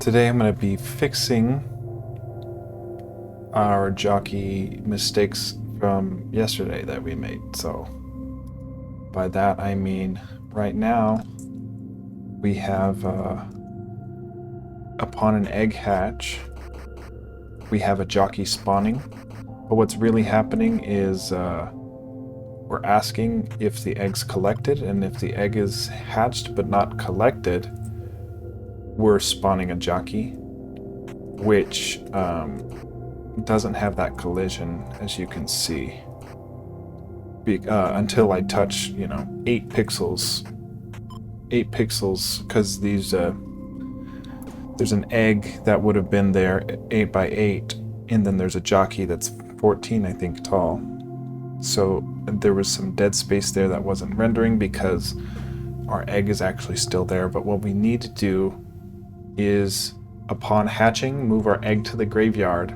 Today I'm going to be fixing our jockey mistakes from yesterday that we made. So by that I mean right now we have upon an egg hatch we have a jockey spawning, but what's really happening is we're asking if the egg's collected, and if the egg is hatched but not collected, we're spawning a jockey, which doesn't have that collision, as you can see, until I touch 8 pixels, because these there's an egg that would have been there 8 by 8, and then there's a jockey that's 14 I think tall, so there was some dead space there that wasn't rendering because our egg is actually still there. But what we need to do is, upon hatching, move our egg to the graveyard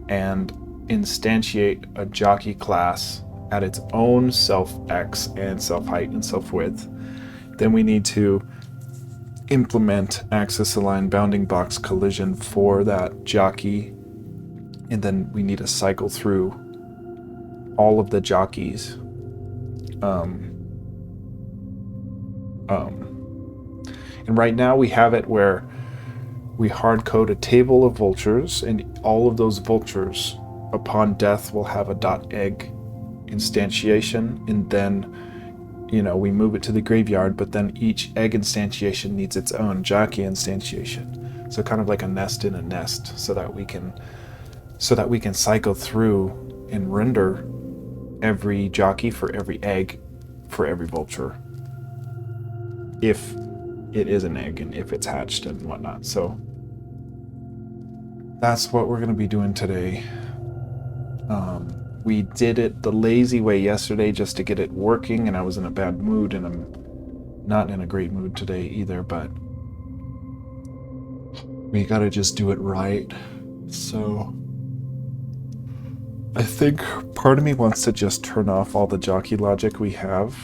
and instantiate a jockey class at its own self X and self height and self width. Then we need to implement axis aligned bounding box collision for that jockey, and then we need to cycle through all of the jockeys. And right now we have it where we hard code a table of vultures, and all of those vultures upon death will have a .egg instantiation, and then we move it to the graveyard, but then each egg instantiation needs its own jockey instantiation. So kind of like a nest in a nest, so that we can cycle through and render every jockey for every egg for every vulture, if it is an egg and if it's hatched and whatnot. So that's what we're going to be doing today. We did it the lazy way yesterday just to get it working, and I was in a bad mood, and I'm not in a great mood today either, but we gotta just do it right. So I think part of me wants to just turn off all the jockey logic we have,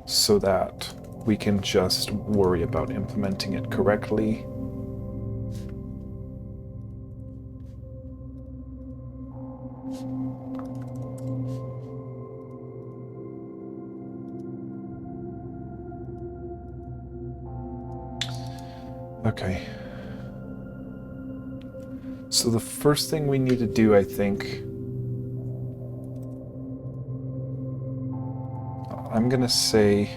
so that we can just worry about implementing it correctly. Okay. So the first thing we need to do, I think, I'm gonna say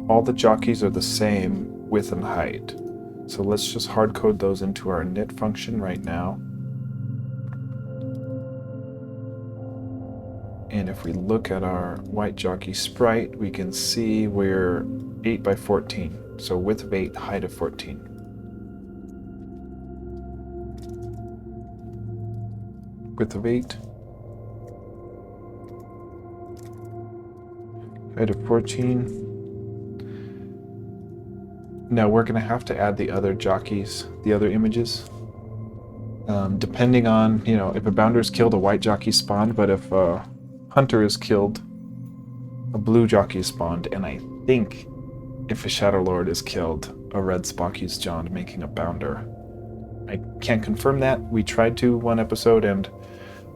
all the jockeys are the same width and height. So let's just hard code those into our init function right now. And if we look at our white jockey sprite, we can see we're 8 by 14. So width of 8, height of 14. Width of 8. Height of 14. Now we're going to have to add the other jockeys, the other images. Depending on, if a bounder is killed, a white jockey spawned, but if a hunter is killed, a blue jockey spawned, and I think if a Shadow Lord is killed, a red jockey is spawned, making a bounder. I can't confirm that. We tried to one episode, and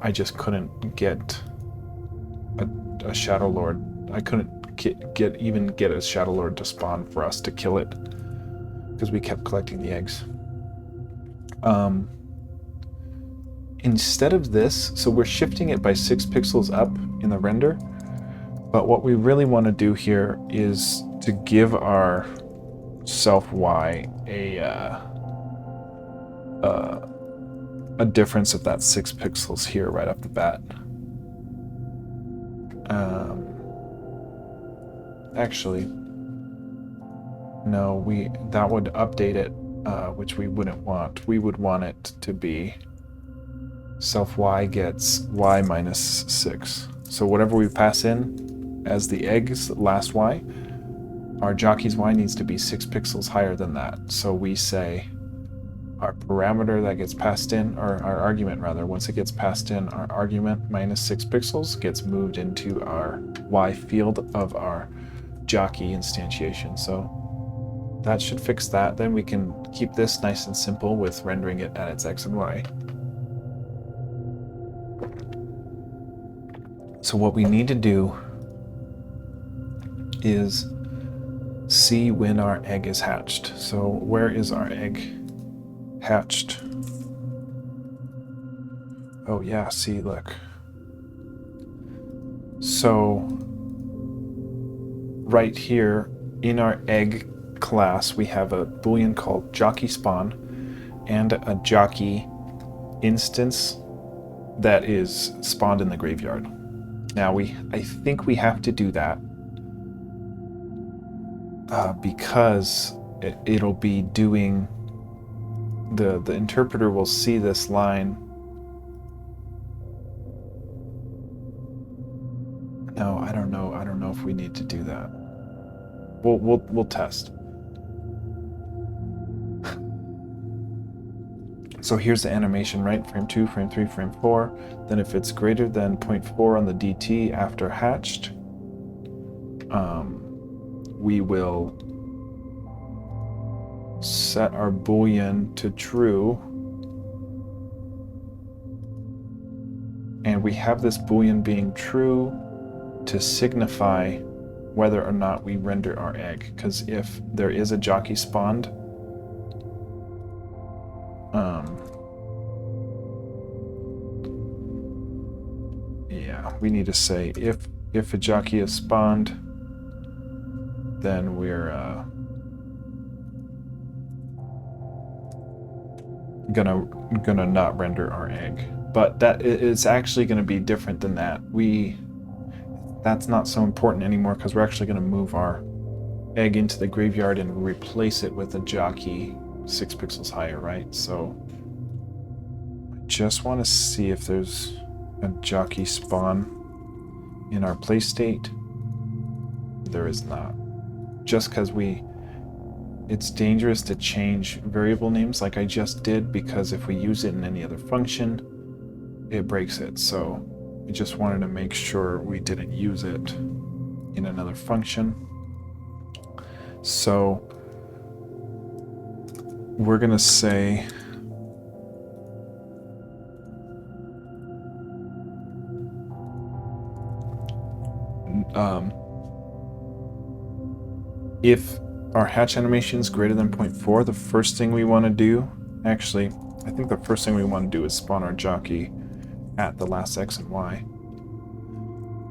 I just couldn't get a Shadow Lord. I couldn't get a Shadow Lord to spawn for us to kill it, because we kept collecting the eggs. Instead of this, so we're shifting it by 6 pixels up in the render, but what we really want to do here is to give our self Y a difference of that 6 pixels here right off the bat. Actually, no, that would update it, which we wouldn't want. We would want it to be self Y gets Y minus 6. So whatever we pass in as the egg's last Y, our jockey's Y needs to be 6 pixels higher than that. So we say our parameter that gets passed in, or our argument rather, once it gets passed in, our argument minus 6 pixels gets moved into our Y field of our jockey instantiation. So that should fix that. Then we can keep this nice and simple with rendering it at its X and Y. So what we need to do is see when our egg is hatched. So where is our egg hatched? Oh yeah, see, look. So right here in our egg class, we have a boolean called jockey spawn and a jockey instance that is spawned in the graveyard. Now I think we have to do that because it'll be doing the interpreter will see this line. No, I don't know. I don't know if we need to do that. We'll test. So here's the animation, right? Frame 2, frame 3, frame 4. Then if it's greater than 0.4 on the DT after hatched, we will set our boolean to true. And we have this boolean being true to signify whether or not we render our egg. Because if there is a jockey spawned, yeah, we need to say if a jockey is spawned, then we're gonna not render our egg. But that it's actually gonna be different than that. That's not so important anymore because we're actually gonna move our egg into the graveyard and replace it with a jockey 6 pixels higher, right? So I just want to see if there's a jockey spawn in our play state. There is not. Just because it's dangerous to change variable names like I just did, because if we use it in any other function, it breaks it. So I just wanted to make sure we didn't use it in another function. So we're going to say if our hatch animation is greater than 0.4, the first thing we want to do, actually, I think the first thing we want to do is spawn our jockey at the last X and Y.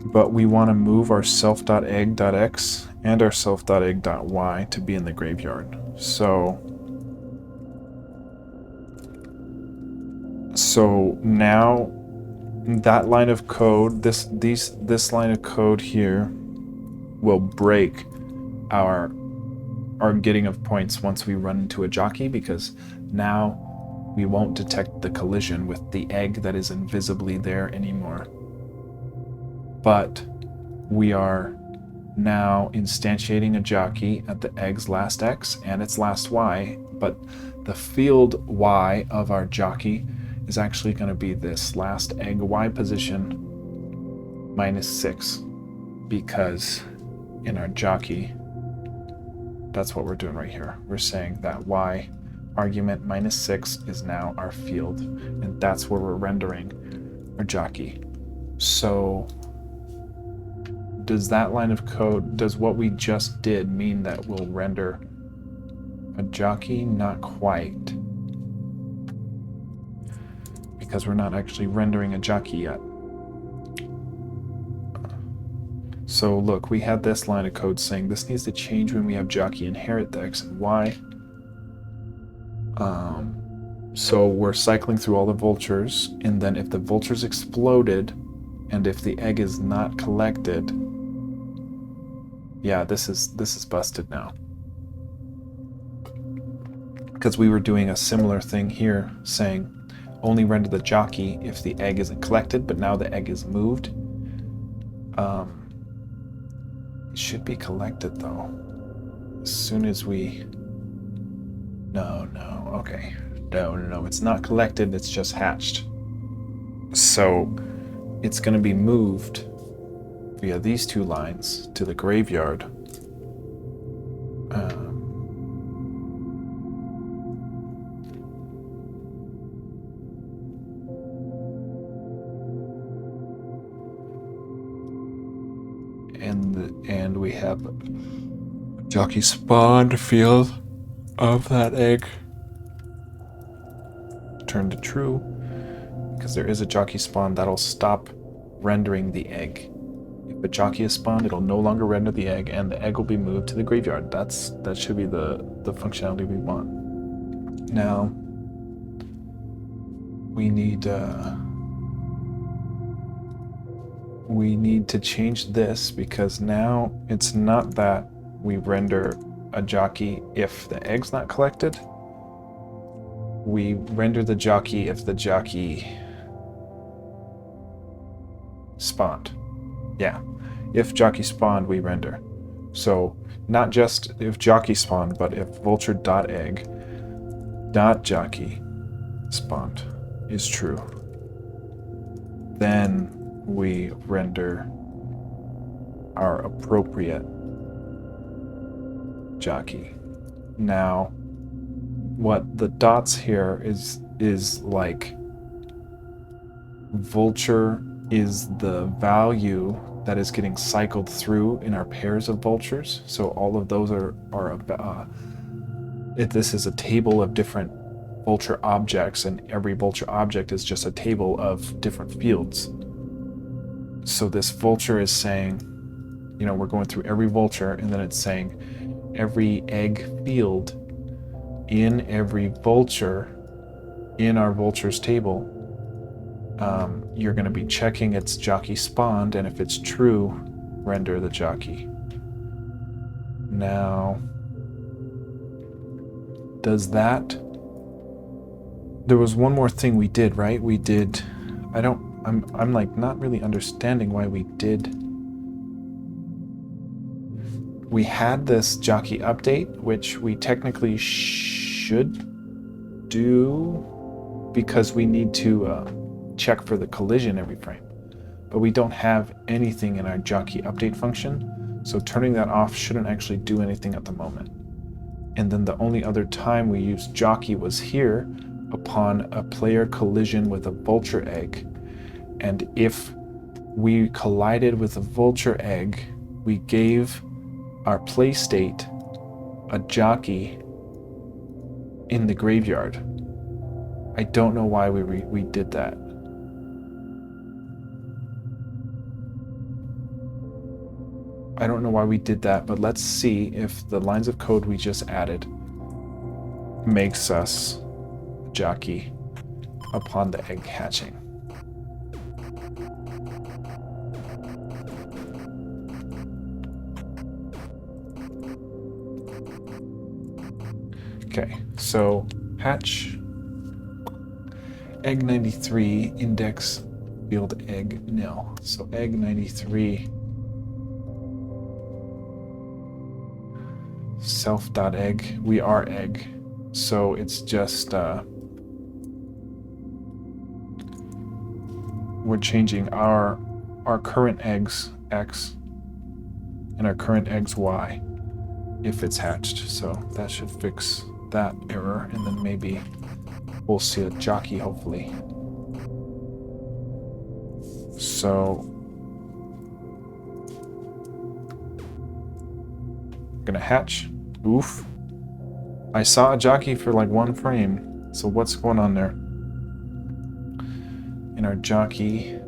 But we want to move our self.egg.x and our self.egg.y to be in the graveyard. So now that line of code, this line of code here will break our getting of points once we run into a jockey, because now we won't detect the collision with the egg that is invisibly there anymore. But we are now instantiating a jockey at the egg's last X and its last Y, but the field Y of our jockey is actually going to be this last egg Y position -6, because in our jockey, that's what we're doing right here. We're saying that Y argument -6 is now our field, and that's where we're rendering our jockey. So does that line of code, does what we just did mean that we'll render a jockey? Not quite, because we're not actually rendering a jockey yet. So look, we had this line of code saying this needs to change when we have jockey inherit the X and Y. So we're cycling through all the vultures, and then if the vultures exploded and if the egg is not collected, yeah, this is busted now. Because we were doing a similar thing here, saying only render the jockey if the egg isn't collected, but now the egg is moved. It should be collected though. As soon as we... No, okay. No, it's not collected, it's just hatched. So it's going to be moved via these two lines to the graveyard And we have a jockey spawned field of that egg turned to true, because there is a jockey spawn that'll stop rendering the egg. If a jockey is spawned, it'll no longer render the egg, and the egg will be moved to the graveyard. That should be the functionality we want. Now we need to change this, because now it's not that we render a jockey if the egg's not collected. We render the jockey if the jockey spawned. Yeah, if jockey spawned, we render. So not just if jockey spawned, but if vulture.egg.jockey spawned is true, then we render our appropriate jockey. Now, what the dots here is like, vulture is the value that is getting cycled through in our pairs of vultures. So all of those are this is a table of different vulture objects, and every vulture object is just a table of different fields. So this vulture is saying, we're going through every vulture, and then it's saying every egg field in every vulture in our vultures table, you're going to be checking its jockey spawned, and if it's true, render the jockey. Now, does that... There was one more thing we did, right? I'm like not really understanding why we did. We had this jockey update, which we technically should do because we need to check for the collision every frame. But we don't have anything in our jockey update function, so turning that off shouldn't actually do anything at the moment. And then the only other time we used jockey was here upon a player collision with a vulture egg. And if we collided with a vulture egg, we gave our play state a jockey in the graveyard. I don't know why we did that. I don't know why we did that, but let's see if the lines of code we just added makes us a jockey upon the egg hatching. Okay, so hatch egg 93 index field egg nil. So egg 93 self.egg, we are egg. So it's just we're changing our current eggs X and our current eggs Y if it's hatched. So that should fix that error, and then maybe we'll see a jockey hopefully. So I'm gonna hatch. Oof. I saw a jockey for like one frame. So what's going on there? In our jockey,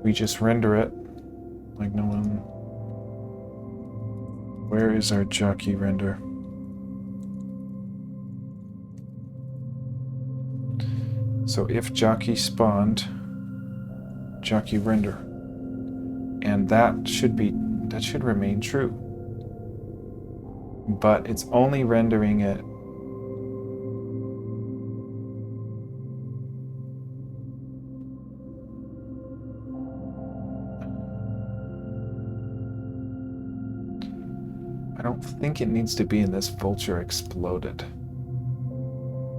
we just render it like no one. Where is our jockey render? So if jockey spawned, jockey render, and that should remain true. But it's only rendering it I don't think it needs to be in this vulture exploded.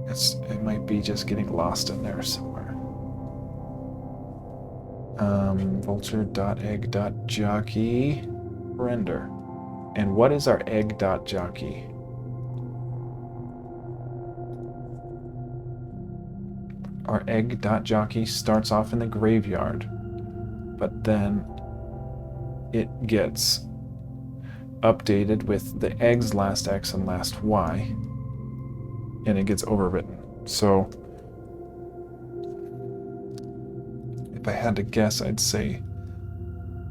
It might be just getting lost in there somewhere. Vulture.egg.jockey render. And what is our egg.jockey? Our egg.jockey starts off in the graveyard, but then it gets updated with the egg's last X and last Y, and it gets overwritten. So if I had to guess, I'd say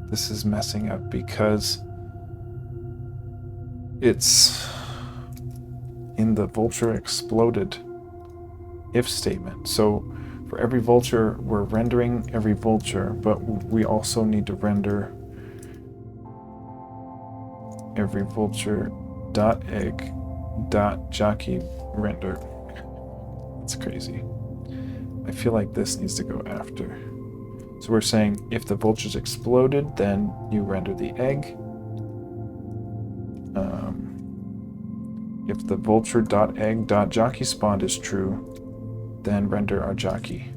this is messing up because it's in the vulture exploded if statement. So for every vulture, we're rendering every vulture, but we also need to render every vulture dot egg dot jockey render. That's crazy. I feel like this needs to go after. So we're saying if the vulture's exploded, then you render the egg. If the vulture.egg.jockey spawned is true, then render our jockey.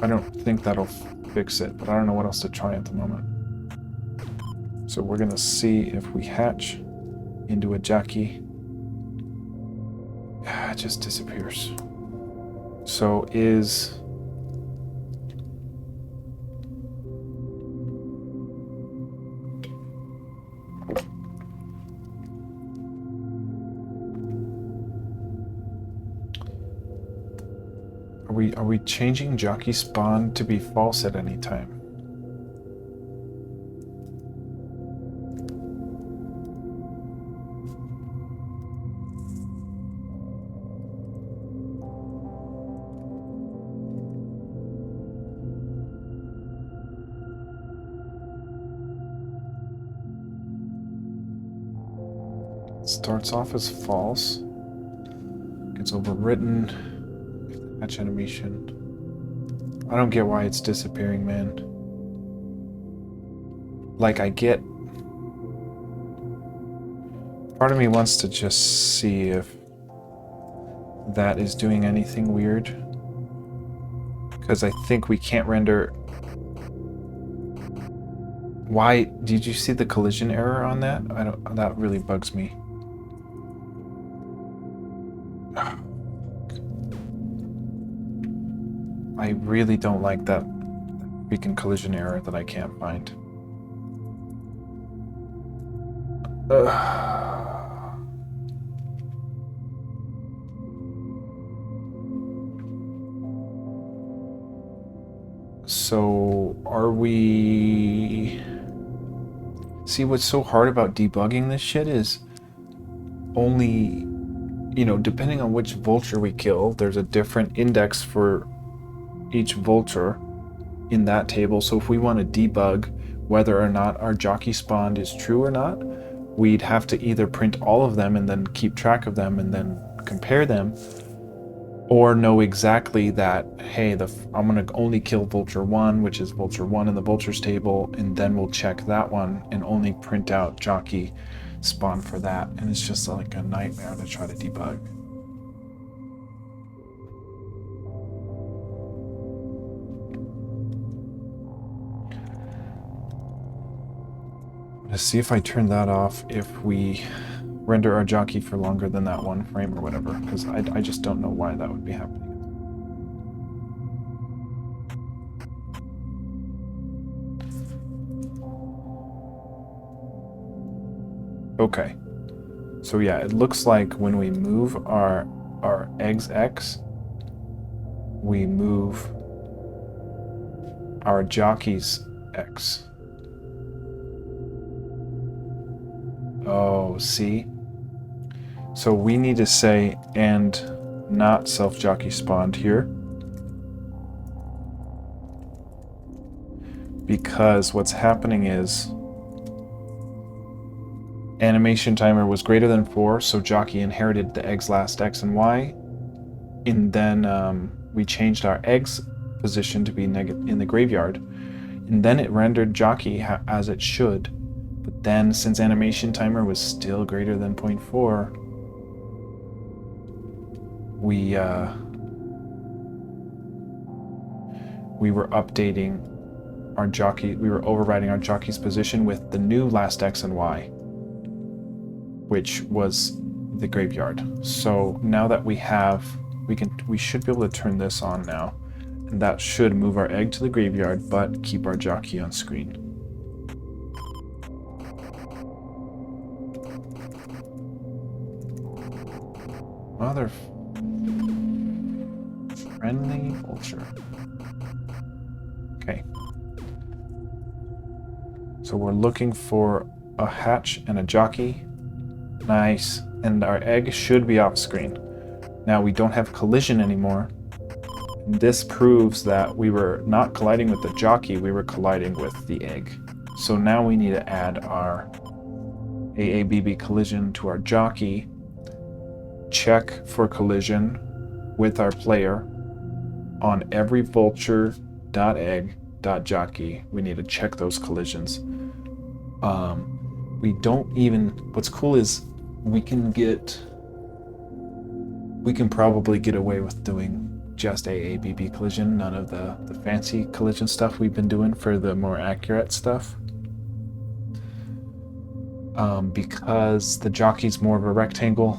I don't think that'll fix it, but I don't know what else to try at the moment. So we're gonna see if we hatch into a jockey. It just disappears. So is... Are we changing jockey spawn to be false at any time? It starts off as false, gets overwritten. Hatch animation. I don't get why it's disappearing, man. Like, I get... Part of me wants to just see if that is doing anything weird. Because I think we can't render... Why? Did you see the collision error on that? I don't... That really bugs me. I really don't like that freaking collision error that I can't find. So, are we... See, what's so hard about debugging this shit is only, you know, depending on which vulture we kill, there's a different index for each vulture in that table. So if we want to debug whether or not our jockey spawned is true or not, we'd have to either print all of them and then keep track of them and then compare them, or know exactly that, hey, I'm going to only kill vulture 1, which is vulture 1 in the vultures table, and then we'll check that one and only print out jockey spawn for that. And it's just like a nightmare to try to debug. Let's see if I turn that off if we render our jockey for longer than that 1 frame or whatever, because I just don't know why that would be happening. Okay. So yeah, it looks like when we move our eggs X, we move our jockey's X. Oh, see? So we need to say and not self-jockey spawned here. Because what's happening is animation timer was greater than 4, so jockey inherited the egg's last X and Y. And then we changed our egg's position to be in the graveyard. And then it rendered jockey as it should. But then, since animation timer was still greater than 0.4, we were updating our jockey, we were overriding our jockey's position with the new last X and Y, which was the graveyard. So now that we have, we should be able to turn this on now, and that should move our egg to the graveyard, but keep our jockey on screen. Mother friendly vulture. Okay. So we're looking for a hatch and a jockey. Nice. And our egg should be off screen. Now we don't have collision anymore. This proves that we were not colliding with the jockey, we were colliding with the egg. So now we need to add our AABB collision to our jockey, check for collision with our player on every vulture.egg.jockey. We need to check those collisions. We don't even, what's cool is we can probably get away with doing just AABB collision, none of the fancy collision stuff we've been doing for the more accurate stuff. Because the jockey's more of a rectangle,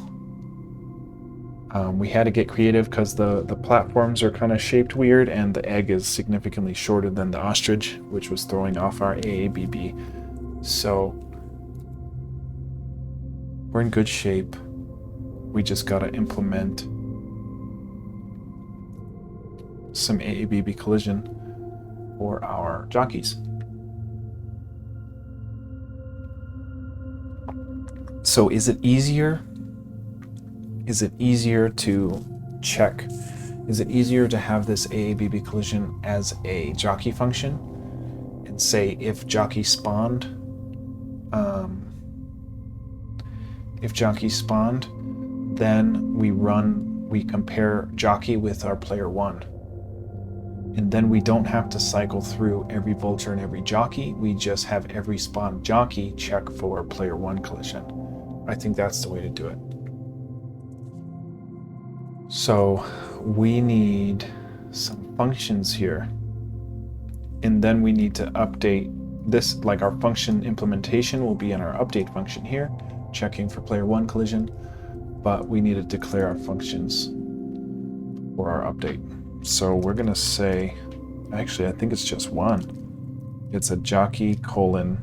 we had to get creative because the platforms are kind of shaped weird, and the egg is significantly shorter than the ostrich, which was throwing off our AABB. So we're in good shape. We just gotta implement some AABB collision for our jockeys. So is it easier? Is it easier to check? Is it easier to have this AABB collision as a jockey function and say if jockey spawned, then we compare jockey with our player one. And then we don't have to cycle through every vulture and every jockey. We just have every spawn jockey check for player one collision. I think that's the way to do it. So we need some functions here. And then we need to update this, like our function implementation will be in our update function here, checking for player one collision, but we need to declare our functions for our update. So we're gonna say, actually, I think it's just one. It's a jockey : collides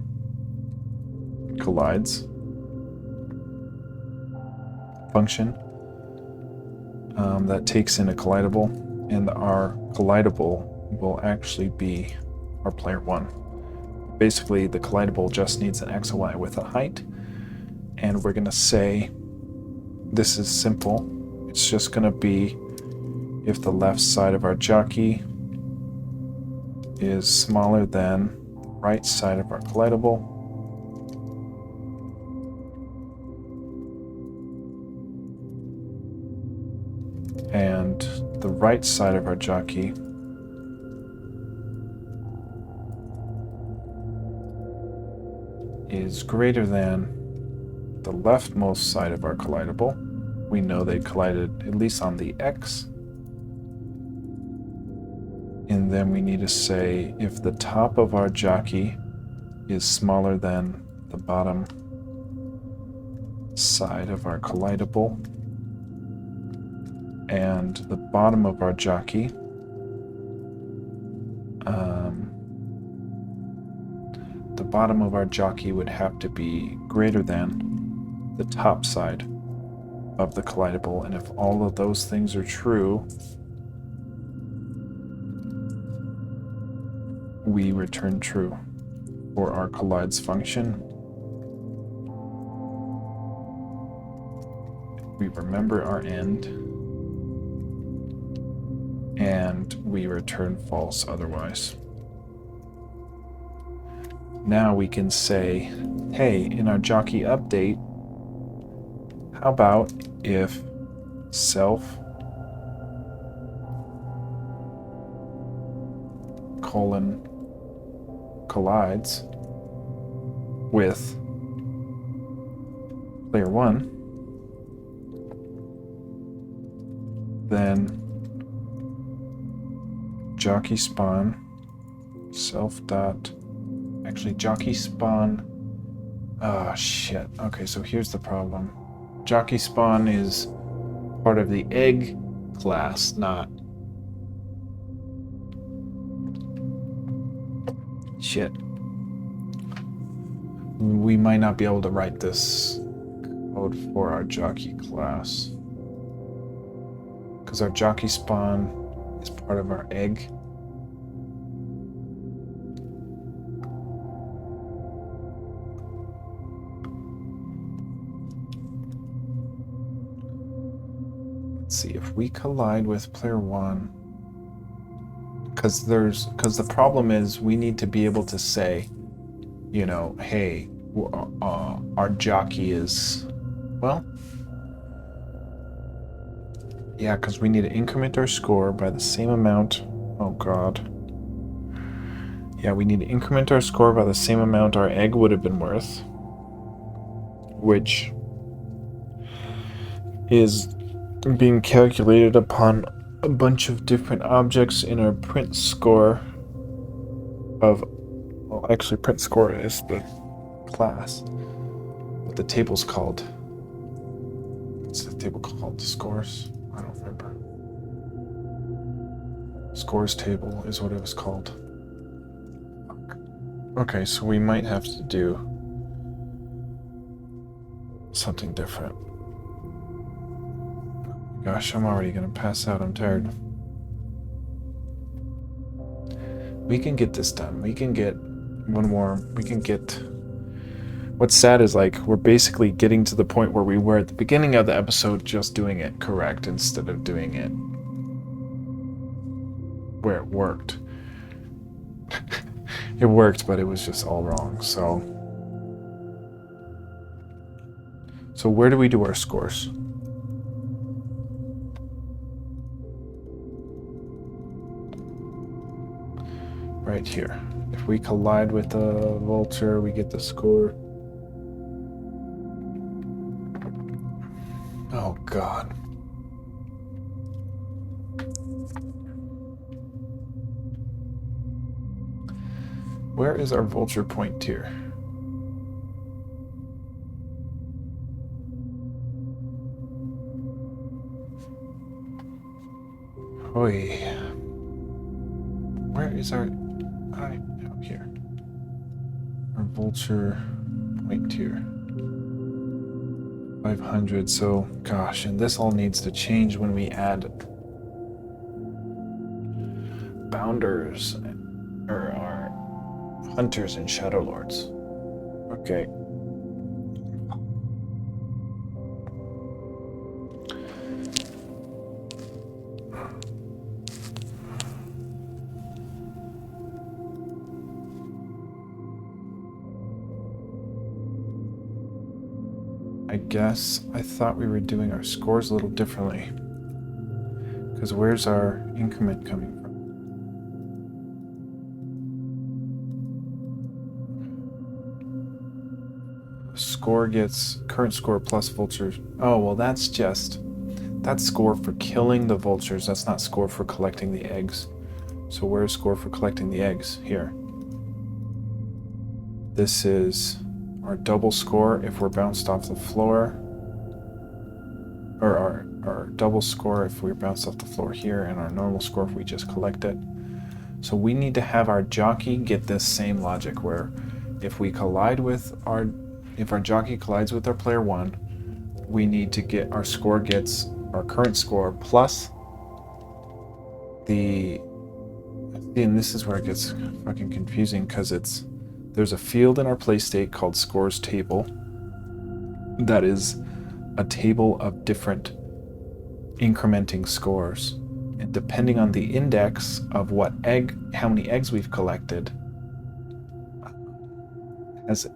function that takes in a collidable, and our collidable will actually be our player one. Basically, the collidable just needs an X and Y with a height, and we're gonna say, this is simple. It's just gonna be if the left side of our jockey is smaller than the right side of our collidable, and the right side of our jockey is greater than the leftmost side of our collidable. We know they collided at least on the X. And then we need to say if the top of our jockey is smaller than the bottom side of our collidable, and the bottom of our jockey would have to be greater than the top side of the collidable, and if all of those things are true, we return true for our collides function. We remember our end, and we return false otherwise. Now we can say, hey, in our jockey update, how about if self : collides with player one, then jockey spawn self dot, actually jockey spawn. Oh shit. Okay, so here's the problem. Jockey spawn is part of the egg class, not... Shit. We might not be able to write this code for our jockey class. Because our jockey spawn is part of our egg. Let's see, if we collide with player one, because the problem is we need to be able to say, you know, hey, our jockey is, well, yeah, because we need to increment our score by the same amount. Oh god. Yeah, we need to increment our score by the same amount our egg would have been worth, which is being calculated upon a bunch of different objects in our print score of, well, actually print score is the class, what the table's called. What's the table called? Scores? I don't remember. Scores table is what it was called. Okay, so we might have to do something different. Gosh, I'm already gonna pass out. I'm tired. We can get this done. We can get one more. We can get... What's sad is, like, we're basically getting to the point where we were at the beginning of the episode, just doing it correct instead of doing it where it worked. It worked, but it was just all wrong. So where do we do our scores? Right here. If we collide with a vulture, we get the score. Oh god. Where is our vulture point tier? Oi. Where is our... I don't know, here. Our vulture point tier. 500, so gosh, and this all needs to change when we add bounders, or our hunters and shadow lords. Okay. I guess I thought we were doing our scores a little differently. Because where's our increment coming from? Score gets current score plus vultures. Oh, well, that's score for killing the vultures. That's not score for collecting the eggs. So where's score for collecting the eggs? Here. This is our double score if we're bounced off the floor, or our double score if we're bounced off the floor here, and our normal score if we just collect it. So we need to have our jockey get this same logic where if we collide with if our jockey collides with our player one, we need to get our score gets our current score plus the... And this is where it gets fucking confusing because there's a field in our play state called scores table that is a table of different incrementing scores, and depending on the index of how many eggs we've collected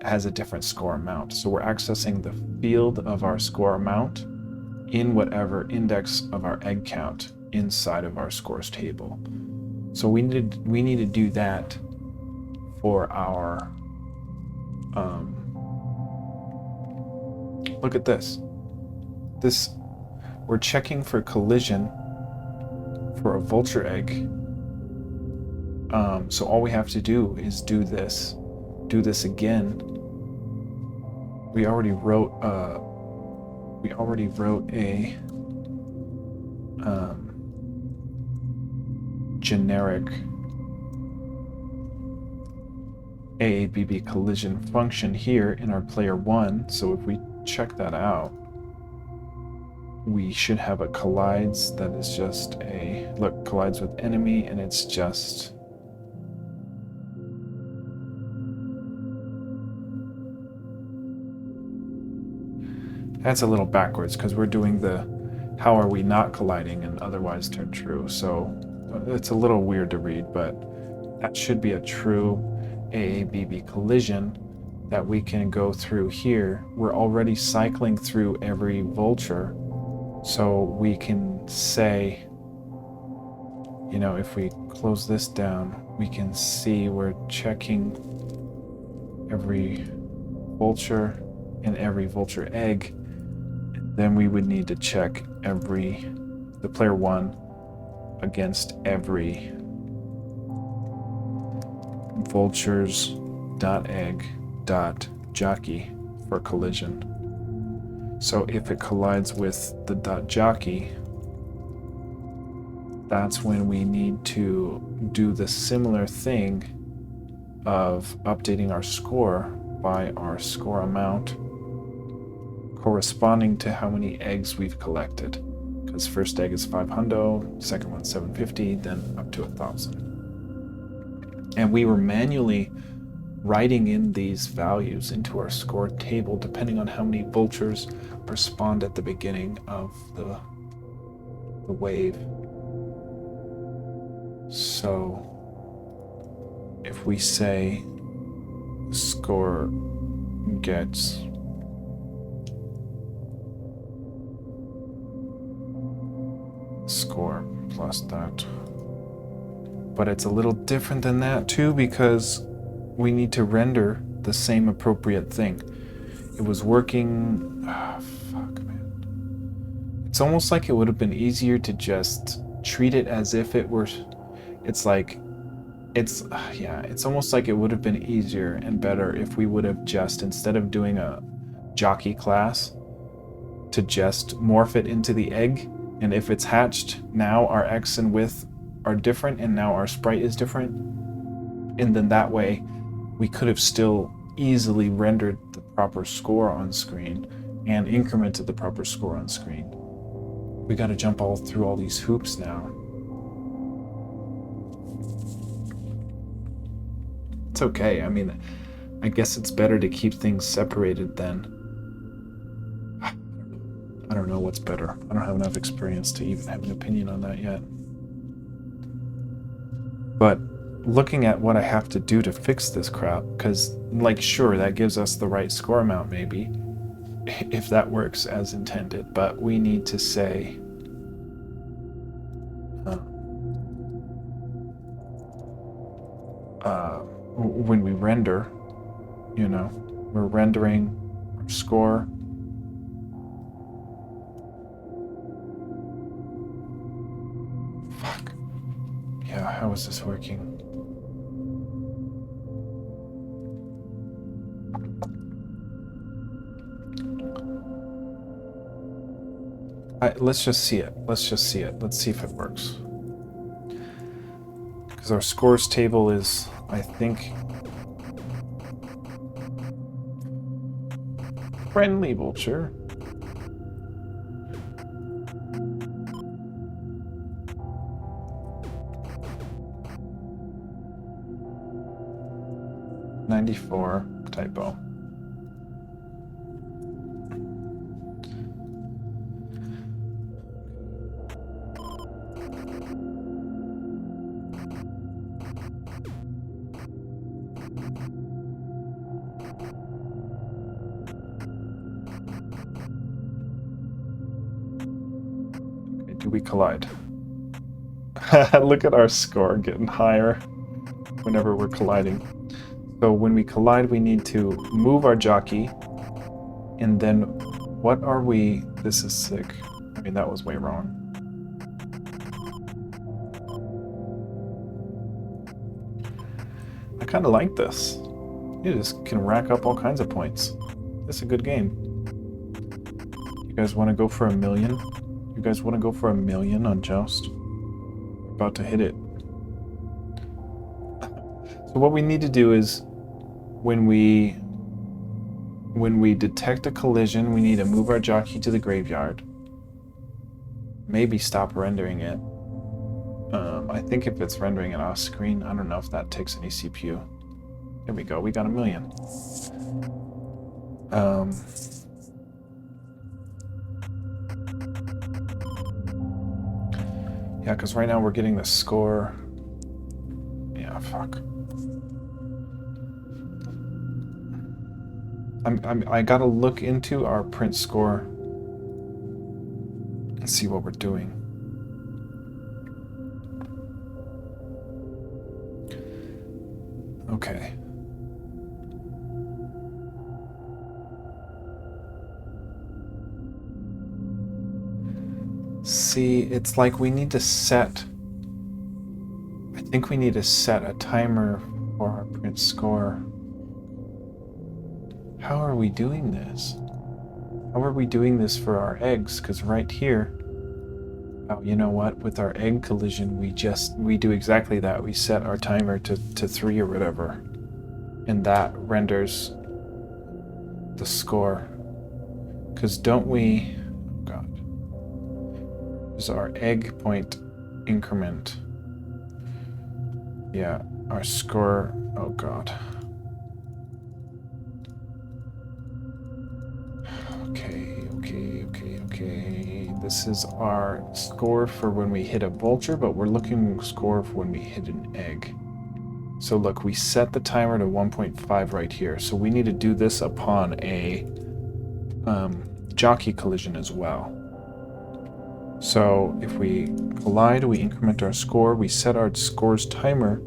has a different score amount. So we're accessing the field of our score amount in whatever index of our egg count inside of our scores table. So we need to do that for our look at this. We're checking for collision for a vulture egg So all we have to do is do this again. We already wrote a generic AABB collision function here in our player 1. So if we check that out, we should have a collides that is just a look, collides with enemy, and it's just that's a little backwards because we're doing the how are we not colliding and otherwise turn true. So it's a little weird to read, but that should be a true AABB collision that we can go through here. We're already cycling through every vulture, so we can say, you know, if we close this down, we can see we're checking every vulture and every vulture egg. Then we would need to check the player 1 against every vultures.egg.jockey for collision. So if it collides with the .jockey, that's when we need to do the similar thing of updating our score by our score amount corresponding to how many eggs we've collected. Because first egg is 500, second one's 750, then up to 1,000. And we were manually writing in these values into our score table depending on how many vultures respond at the beginning of the wave. So if we say score gets score plus that, but it's a little different than that too because we need to render the same appropriate thing. It was working. Fuck, man. It's almost like it would have been easier to just treat it as if it were. It's almost like it would have been easier and better if we would have just, instead of doing a jockey class, to just morph it into the egg. And if it's hatched, now our X and width are different, and now our sprite is different. And then that way, we could have still easily rendered the proper score on screen and incremented the proper score on screen. We got to jump all through all these hoops now. It's okay. I mean, I guess it's better to keep things separated then. I don't know what's better. I don't have enough experience to even have an opinion on that yet. But looking at what I have to do to fix this crap, because, like, sure, that gives us the right score amount, maybe, if that works as intended, but we need to say when we render, you know, we're rendering our score. Fuck. Yeah, how is this working? Let's just see it. Let's see if it works. Because our scores table is, I think, friendly vulture. '94 typo. Do we collide? Look at our score getting higher whenever we're colliding. So when we collide, we need to move our jockey, and then what are we? This is sick. I mean, that was way wrong. kind of like this. You just can rack up all kinds of points. This is a good game. You guys want to go for 1 million? You guys want to go for 1 million on Joust? About to hit it. So what we need to do is when we detect a collision, we need to move our jockey to the graveyard. Maybe stop rendering it. I think if it's rendering it off screen, I don't know if that takes any CPU. There we go, we got 1 million. Yeah, because right now we're getting the score. Yeah, fuck. I gotta look into our print score and see what we're doing. Okay. See, it's like we need to set... I think we need to set a timer for our print score. How are we doing this? How are we doing this for our eggs? Because right here... Oh, you know what? With our egg collision, we do exactly that. We set our timer to 3 or whatever. And that renders the score. Because don't we... Oh God. Is our egg point increment. Yeah, our score... Oh God. Okay. This is our score for when we hit a vulture, but we're looking score for when we hit an egg. So look, we set the timer to 1.5 right here. So we need to do this upon a jockey collision as well. So if we collide, we increment our score. We set our score's timer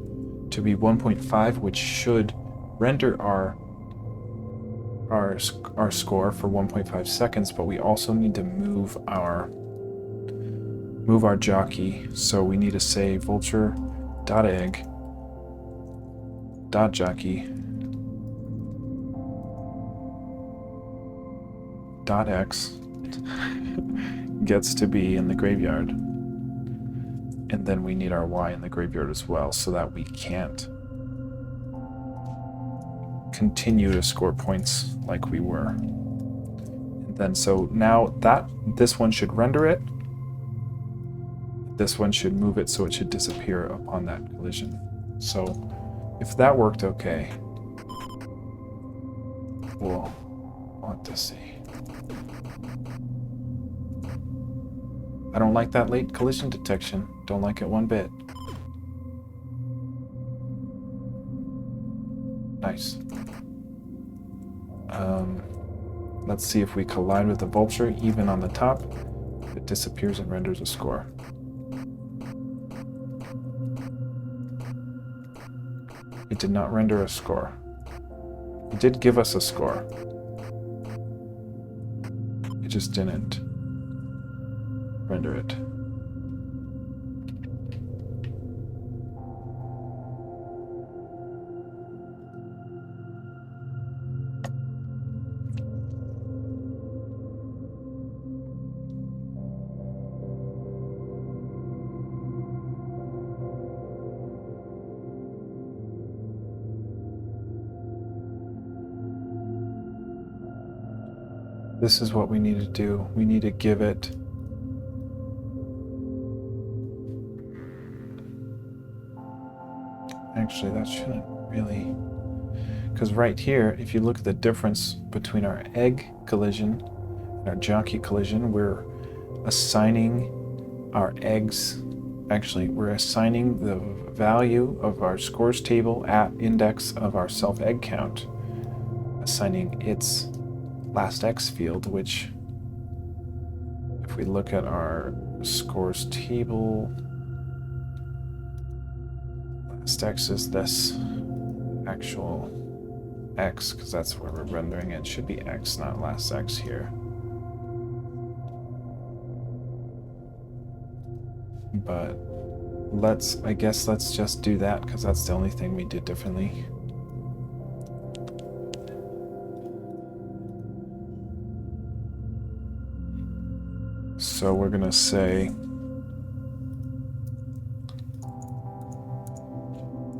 to be 1.5, which should render our score for 1.5 seconds, but we also need to move our jockey. So we need to say vulture dot egg dot jockey dot x gets to be in the graveyard, and then we need our y in the graveyard as well, so that we can't continue to score points like we were. And then so now that this one should render it, this one should move it so it should disappear upon that collision. So if that worked okay, we'll want to see. I don't like that late collision detection. Don't like it one bit. Nice. Let's see if we collide with the vulture, even on the top. It disappears and renders a score. It did not render a score. It did give us a score. It just didn't render it. This is what we need to do. We need to give it actually that shouldn't really, because right here, if you look at the difference between our egg collision and our jockey collision, we're assigning our eggs, actually we're assigning the value of our scores table at index of our self egg count, assigning its last X field, which if we look at our scores table, last X is this actual X, because that's where we're rendering it. It should be X, not last X here. But I guess let's just do that, because that's the only thing we did differently. So we're going to say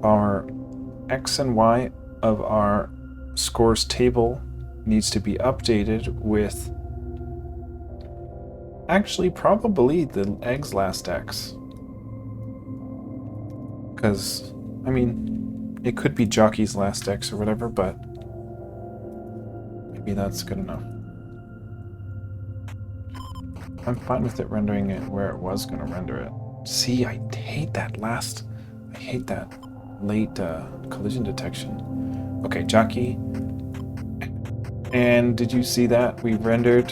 our X and Y of our scores table needs to be updated with actually probably the egg's last X. Because, I mean, it could be jockey's last X or whatever, but maybe that's good enough. I'm fine with it rendering it where it was going to render it. See, I hate that late collision detection. Okay, jockey. And did you see that? We rendered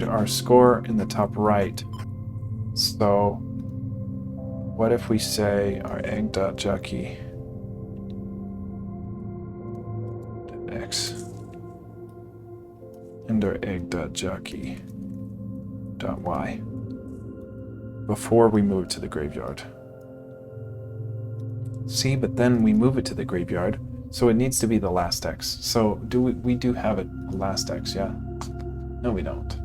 our score in the top right. So what if we say our egg.jockey x and our egg.jockey.y before we move it to the graveyard? See, but then we move it to the graveyard, so it needs to be the last X. So we do have it last X, yeah? No, we don't.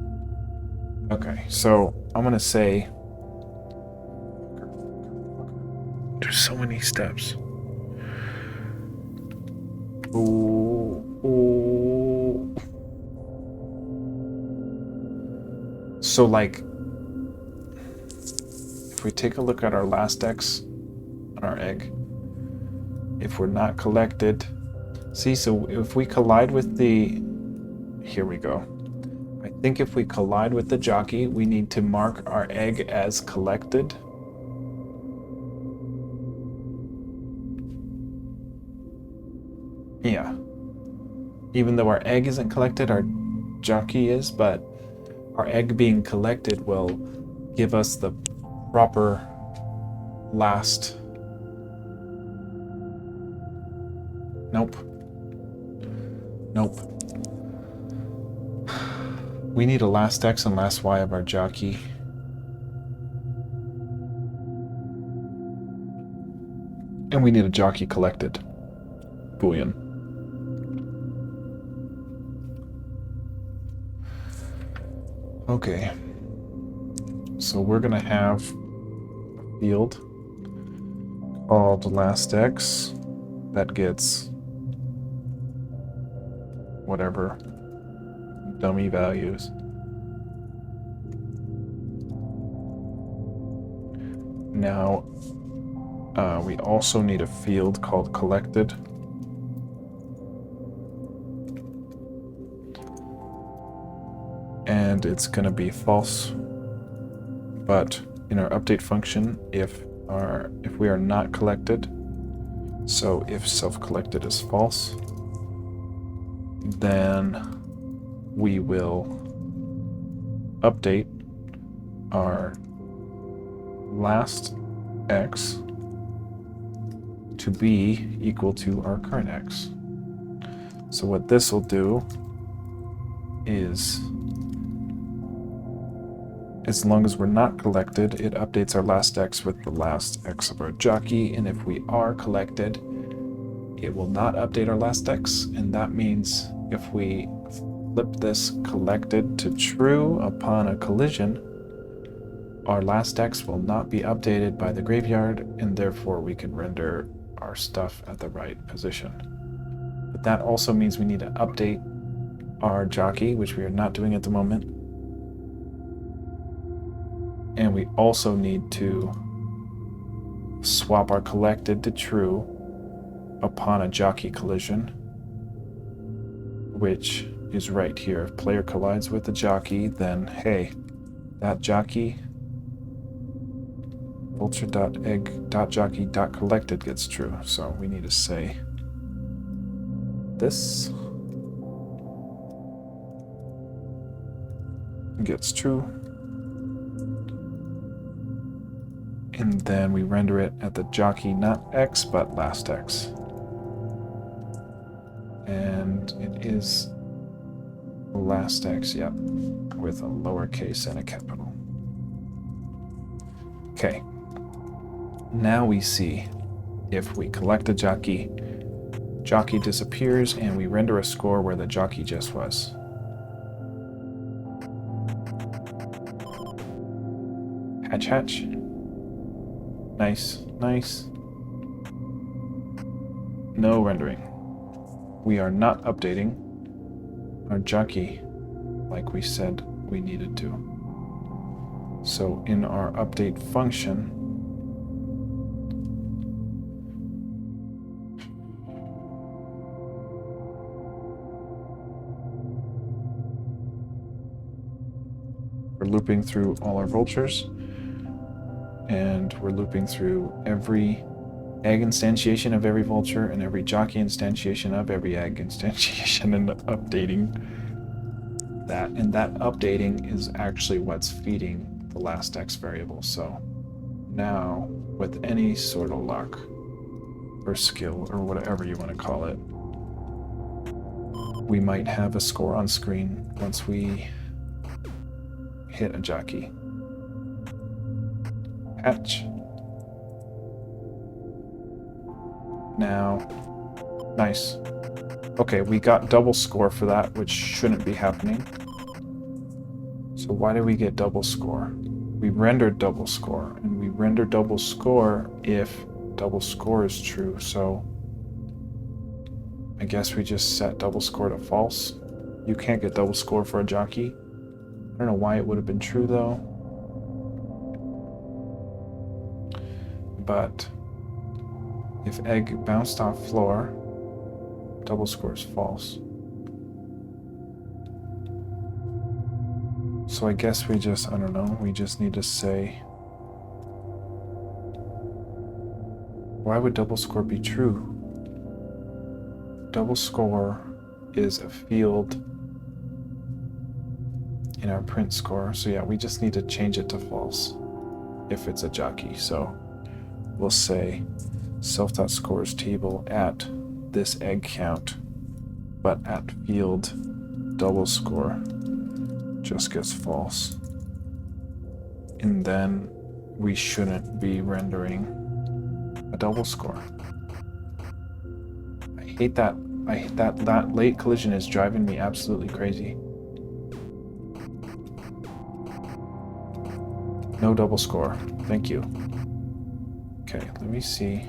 Okay, so I'm gonna say there's so many steps. Ooh. So like, if we take a look at our last X on our egg, if we're not collected, see, so if we collide with the, here we go. I think if we collide with the jockey, we need to mark our egg as collected. Yeah. Even though our egg isn't collected, our jockey is, but our egg being collected will give us the proper last. Nope. We need a last X and last Y of our jockey. And we need a jockey collected. Boolean. Okay. So we're gonna have a field called last X that gets whatever dummy values. Now, we also need a field called collected. And it's going to be false. But in our update function, if we are not collected, so if self-collected is false, then we will update our last X to be equal to our current X. So what this will do is, as long as we're not collected, it updates our last X with the last X of our jockey, and if we are collected, it will not update our last X, and that means if we flip this collected to true upon a collision, our last X will not be updated by the graveyard, and therefore we can render our stuff at the right position. But that also means we need to update our jockey, which we are not doing at the moment. And we also need to swap our collected to true upon a jockey collision, which is right here. If player collides with the jockey, then hey, that jockey vulture.egg.jockey.collected gets true. So we need to say this gets true. And then we render it at the jockey, not X, but last X. And it is last X, yep, with a lowercase and a capital. Okay. Now we see if we collect a jockey, jockey disappears, and we render a score where the jockey just was. Hatch, hatch. Nice, nice. No rendering. We are not updating our jockey like we said we needed to. So in our update function, we're looping through all our vultures, and we're looping through every egg instantiation of every vulture and every jockey instantiation of every egg instantiation, and updating that. And that updating is actually what's feeding the last x variable. So now, with any sort of luck or skill or whatever you want to call it, we might have a score on screen once we hit a jockey. Hatch. Now, nice. Okay, we got double score for that, which shouldn't be happening. So why did we get double score? We rendered double score, and we render double score if double score is true. So I guess we just set double score to false. You can't get double score for a jockey. I don't know why it would have been true though. But if egg bounced off floor, double score is false. So I guess we just, I don't know, we just need to say, why would double score be true? Double score is a field in our print score. So yeah, we just need to change it to false if it's a jockey. So we'll say self.scores table at this egg count, but at field double score just gets false. And then we shouldn't be rendering a double score. I hate that. That late collision is driving me absolutely crazy. No double score. Thank you. Okay, let me see.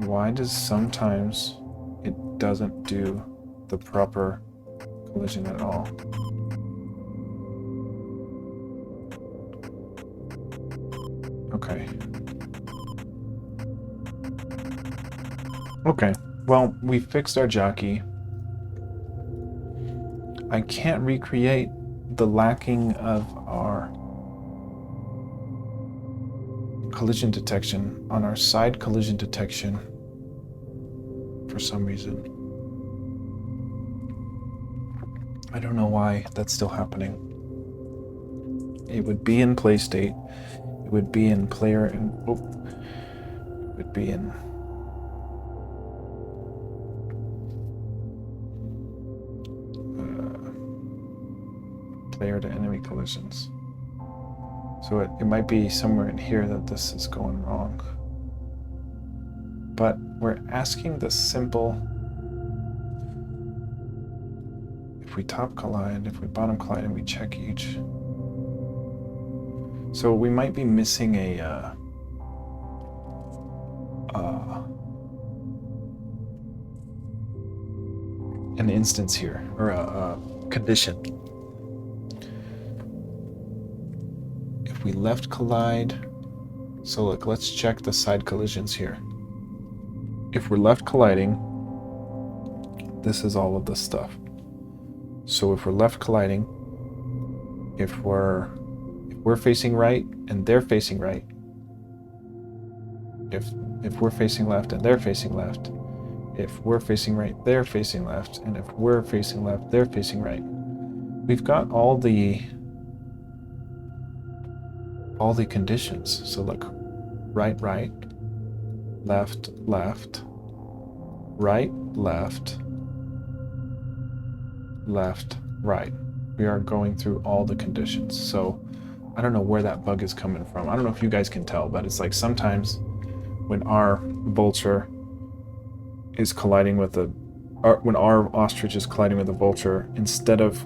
Why does sometimes it doesn't do the proper collision at all? Okay. Okay, well, we fixed our jockey. I can't recreate the lacking of our collision detection on our side collision detection for some reason. I don't know why that's still happening. It would be in play state. It would be in player and it would be in player to enemy collisions. So it might be somewhere in here that this is going wrong. But we're asking the simple, if we top collide, if we bottom collide, and we check each. So we might be missing an instance here, or a condition. If we left collide, so look, let's check the side collisions here. If we're left colliding, this is all of this stuff. So if we're left colliding, if we're facing right and they're facing right, if we're facing left and they're facing left, if we're facing right, they're facing left, and if we're facing left, they're facing right. We've got all the conditions. So look, right, right, left, left, right, left, left, right. We are going through all the conditions. So I don't know where that bug is coming from. I don't know if you guys can tell, but it's like sometimes when our vulture is colliding with when our ostrich is colliding with a vulture, instead of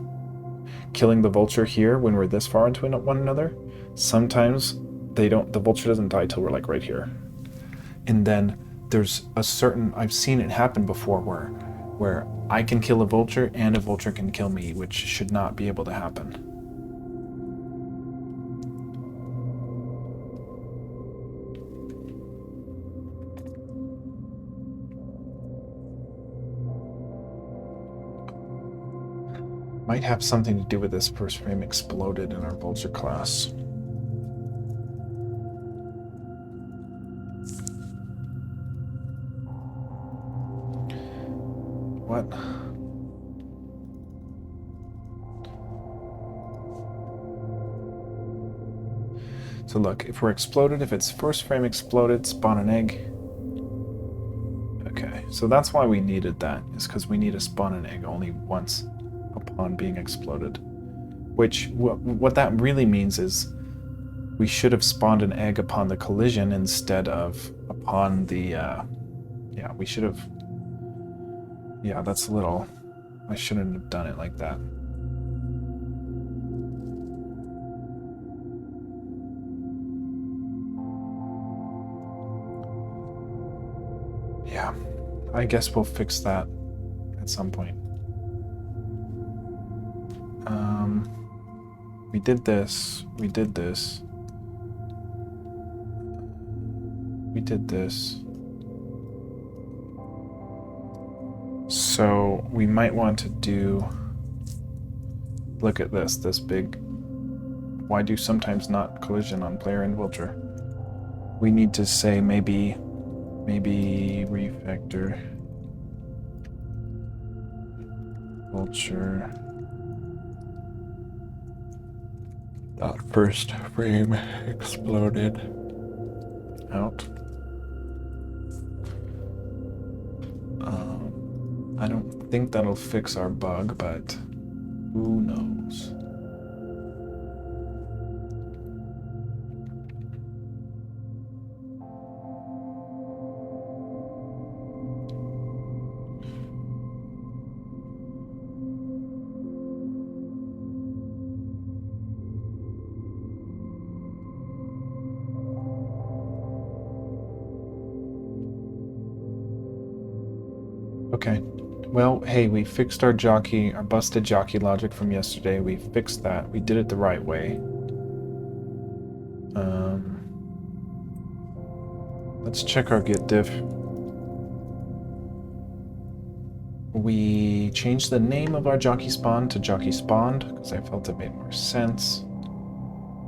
killing the vulture here when we're this far into one another, sometimes the vulture doesn't die till we're like right here. And then there's a certain, I've seen it happen before where I can kill a vulture and a vulture can kill me, which should not be able to happen. Might have something to do with this first frame exploded in our vulture class. What? So look, if we're exploded, if it's first frame exploded, spawn an egg. Okay, so that's why we needed that, is because we need to spawn an egg only once upon being exploded. Which, what that really means is we should have spawned an egg upon the collision instead of upon the, yeah, we should have, yeah, that's a little, I shouldn't have done it like that. Yeah, I guess we'll fix that at some point. We did this, we did this, we did this. So we might want to do, look at this big, why do sometimes not collision on player and vulture? We need to say maybe refactor vulture dot first frame exploded out. I don't think that'll fix our bug, but who knows? Okay. Well, hey, we fixed our busted jockey logic from yesterday. We fixed that. We did it the right way. Let's check our git diff. We changed the name of our jockey spawn to jockey spawned because I felt it made more sense.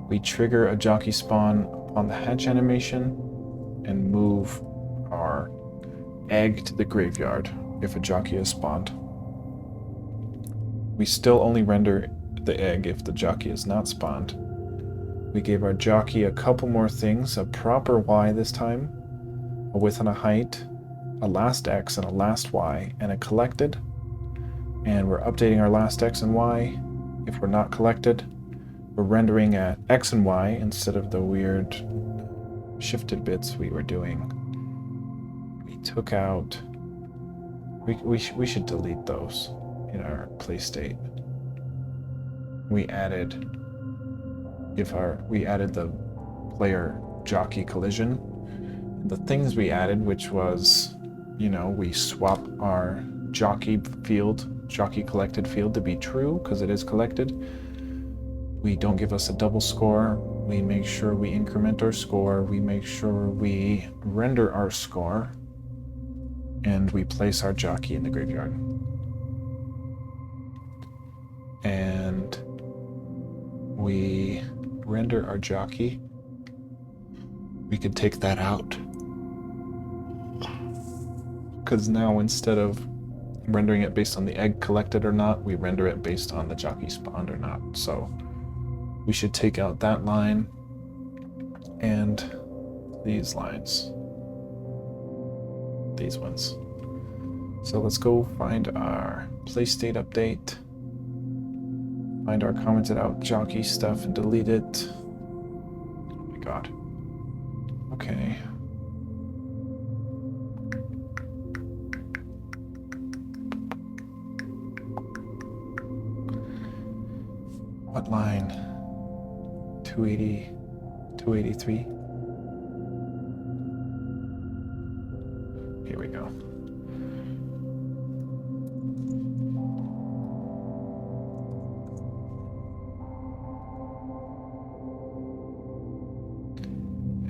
We trigger a jockey spawn on the hatch animation and move our egg to the graveyard if a jockey is spawned. We still only render the egg if the jockey is not spawned. We gave our jockey a couple more things, a proper Y this time, a width and a height, a last X and a last Y, and a collected. And we're updating our last X and Y. If we're not collected, we're rendering at X and Y instead of the weird shifted bits we were doing. We took out, we should delete those in our play state. We added the player jockey collision. The things we added, which was, we swap our jockey collected field to be true because it is collected. We don't give us a double score. We make sure we increment our score. We make sure we render our score. And we place our jockey in the graveyard. And we render our jockey. We could take that out. Because now instead of rendering it based on the egg collected or not, we render it based on the jockey spawned or not. So we should take out that line and these lines. These ones. So let's go find our play state update. Find our commented out jockey stuff and delete it. Oh my god. Okay. What line? 280, 283. Here we go.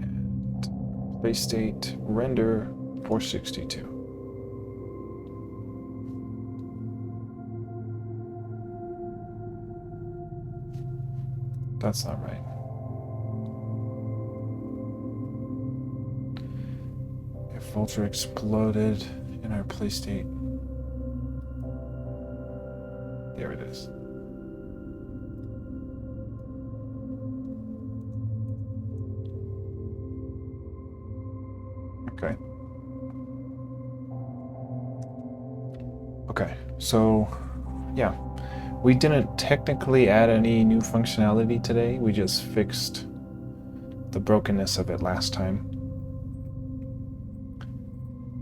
And play state render 462. That's not right. If Vulture exploded in our play state. There it is. Okay. Okay, so yeah. We didn't technically add any new functionality today. We just fixed the brokenness of it last time.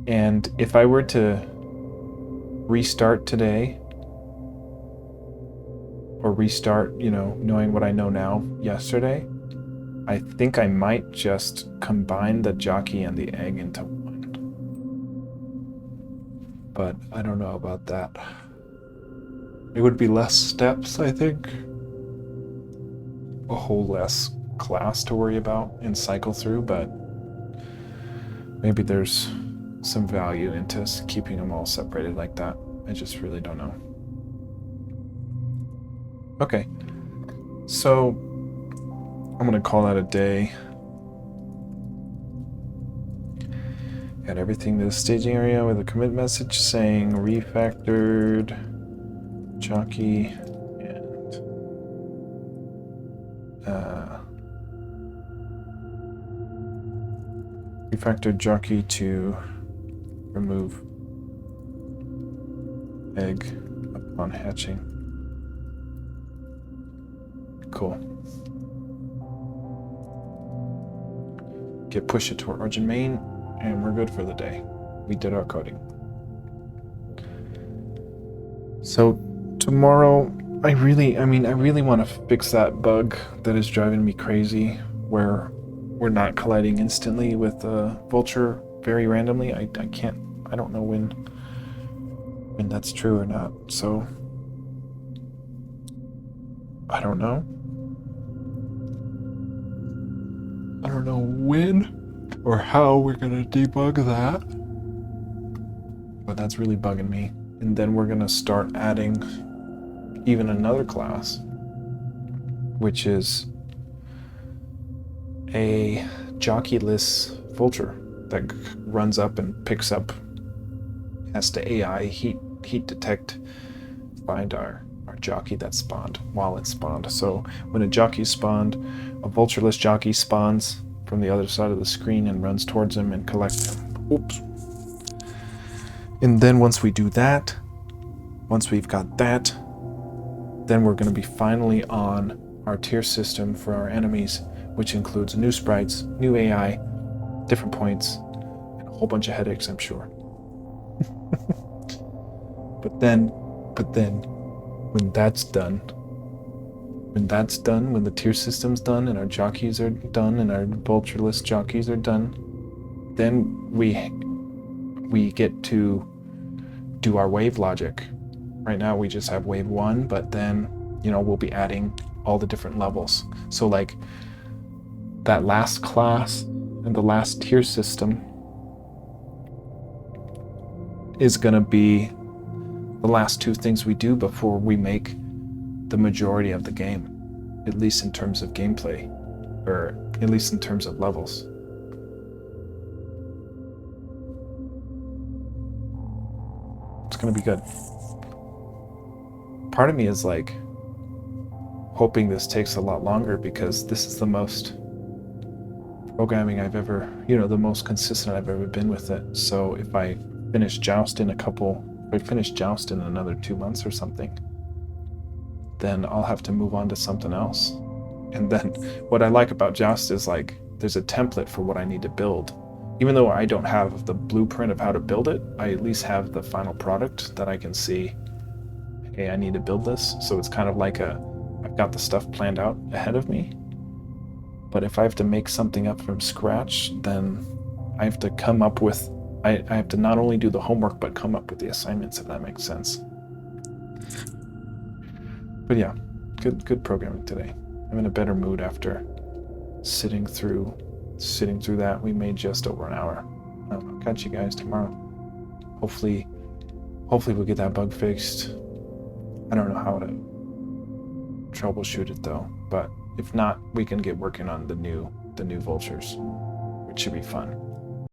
And if I were to restart today, or restart, knowing what I know now yesterday, I think I might just combine the jockey and the egg into one. But I don't know about that. It would be less steps, I think. A whole less class to worry about and cycle through, but maybe there's some value into keeping them all separated like that. I just really don't know. Okay, so I'm gonna call that a day. Add everything to the staging area with a commit message saying refactored jockey and refactored jockey to remove egg upon hatching. Cool. Push it to our origin main, and we're good for the day. We did our coding. So tomorrow, I really want to fix that bug that is driving me crazy, where we're not colliding instantly with the Vulture very randomly. I don't know when that's true or not. So I don't know. I don't know when or how we're gonna debug that, but that's really bugging me. And then we're gonna start adding even another class, which is a jockeyless Vulture that runs up and picks up, has to AI heat detect, find our jockey that spawned while it spawned. So when a jockey spawned, a Vultureless jockey spawns from the other side of the screen and runs towards him and collects him. Oops. And then once we do that, once we've got that, then we're going to be finally on our tier system for our enemies, which includes new sprites, new AI, different points, and a whole bunch of headaches, I'm sure. But then, when that's done, when the tier system's done and our jockeys are done and our Vultureless jockeys are done, then we get to do our wave logic. Right now we just have wave 1, but then, we'll be adding all the different levels. So like that last class and the last tier system is gonna be the last two things we do before we make the majority of the game, at least in terms of gameplay, or at least in terms of levels. It's gonna be good. Part of me is like hoping this takes a lot longer, because this is the most programming I've ever, the most consistent I've ever been with it. So if I finish Joust in another 2 months or something, then I'll have to move on to something else. And then what I like about Joust is like there's a template for what I need to build. Even though I don't have the blueprint of how to build it, I at least have the final product that I can see, hey, I need to build this. So it's kind of like a I've got the stuff planned out ahead of me. But if I have to make something up from scratch, then I have to come up with, I have to not only do the homework, but come up with the assignments, if that makes sense. But yeah, good programming today. I'm in a better mood after sitting through that. We made just over an hour. I'll catch you guys tomorrow. Hopefully we'll get that bug fixed. I don't know how to troubleshoot it though, but if not, we can get working on the new vultures, which should be fun.